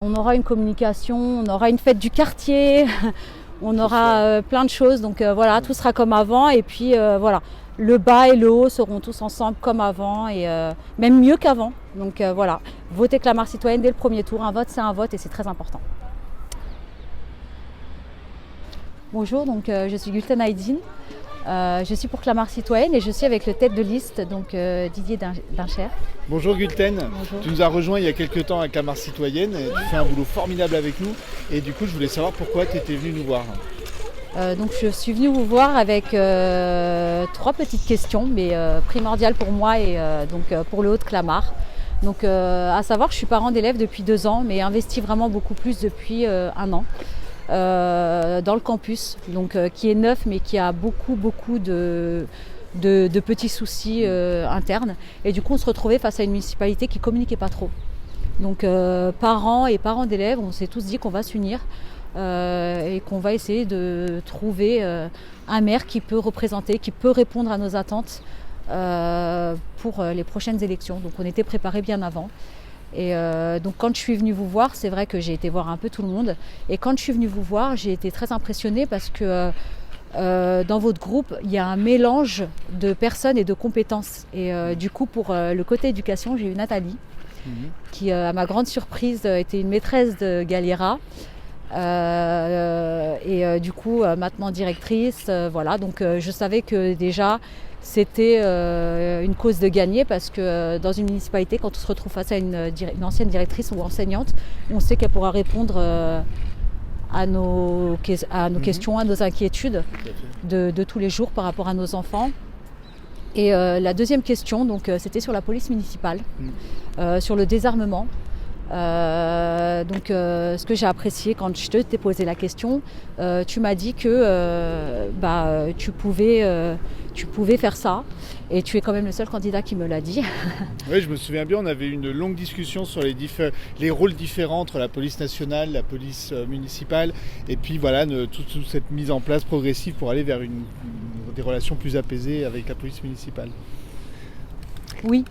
On aura une communication, on aura une fête du quartier, on aura plein de choses. Donc voilà, tout sera comme avant. Et puis voilà, le bas et le haut seront tous ensemble comme avant et même mieux qu'avant. Donc voilà, votez Clamart Citoyenne dès le premier tour. Un vote, c'est un vote et c'est très important. Bonjour, donc je suis Gülten Aydin. Je suis pour Clamart Citoyenne et je suis avec le tête de liste, donc Didier Dincher. Bonjour Gülten. Bonjour. Tu nous as rejoint il y a quelques temps à Clamart Citoyenne, tu fais un boulot formidable avec nous et du coup je voulais savoir pourquoi tu étais venu nous voir. Donc je suis venue vous voir avec trois petites questions, mais primordiales pour moi et pour le Haut-de-Clamart. Donc à savoir, je suis parent d'élèves depuis 2 ans, mais investi vraiment beaucoup plus depuis 1 an. Dans le campus, donc qui est neuf mais qui a beaucoup de petits soucis internes. Et du coup, on se retrouvait face à une municipalité qui ne communiquait pas trop. Donc parents d'élèves, on s'est tous dit qu'on va s'unir et qu'on va essayer de trouver un maire qui peut représenter, qui peut répondre à nos attentes pour les prochaines élections. Donc on était préparés bien avant. Et donc quand je suis venue vous voir, c'est vrai que j'ai été voir un peu tout le monde. Et quand je suis venue vous voir, j'ai été très impressionnée parce que dans votre groupe, il y a un mélange de personnes et de compétences. Et du coup, pour le côté éducation, j'ai eu Nathalie, qui, à ma grande surprise, était une maîtresse de Galliera. Du coup, maintenant directrice. Voilà, donc je savais que déjà, c'était une cause de gagner parce que dans une municipalité, quand on se retrouve face à une ancienne directrice ou enseignante, on sait qu'elle pourra répondre à nos questions, à nos inquiétudes de tous les jours par rapport à nos enfants. Et la deuxième question, donc, c'était sur la police municipale, sur le désarmement. Ce que j'ai apprécié quand je t'ai posé la question, tu m'as dit que tu pouvais faire ça et tu es quand même le seul candidat qui me l'a dit. Oui, je me souviens bien, on avait eu une longue discussion sur les rôles différents entre la police nationale, la police municipale et puis voilà, toute cette mise en place progressive pour aller vers des relations plus apaisées avec la police municipale. Oui.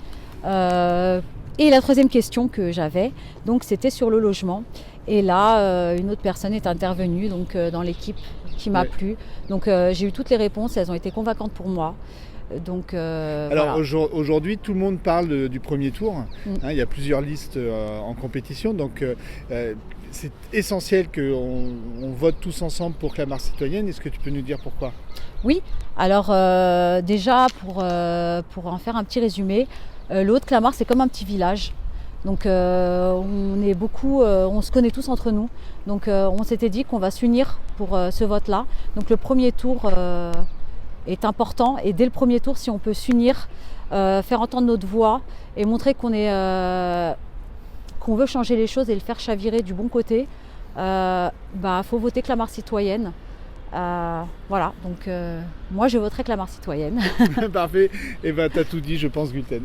Et la troisième question que j'avais, donc c'était sur le logement. Et là, une autre personne est intervenue dans l'équipe qui m'a plu. Donc j'ai eu toutes les réponses, elles ont été convaincantes pour moi. Donc, alors voilà. Aujourd'hui, tout le monde parle du premier tour. Il y a plusieurs listes en compétition. Donc c'est essentiel qu'on vote tous ensemble pour Clamart Citoyenne. Est-ce que tu peux nous dire pourquoi ? Oui, alors déjà pour en faire un petit résumé, le Haut-de-Clamart, c'est comme un petit village. Donc on est beaucoup, on se connaît tous entre nous. Donc on s'était dit qu'on va s'unir pour ce vote-là. Donc le premier tour est important. Et dès le premier tour, si on peut s'unir, faire entendre notre voix et montrer qu'on veut changer les choses et le faire chavirer du bon côté, faut voter Clamart Citoyenne. Voilà, donc moi je voterai Clamart Citoyenne. Parfait, et t'as tout dit je pense Gülten.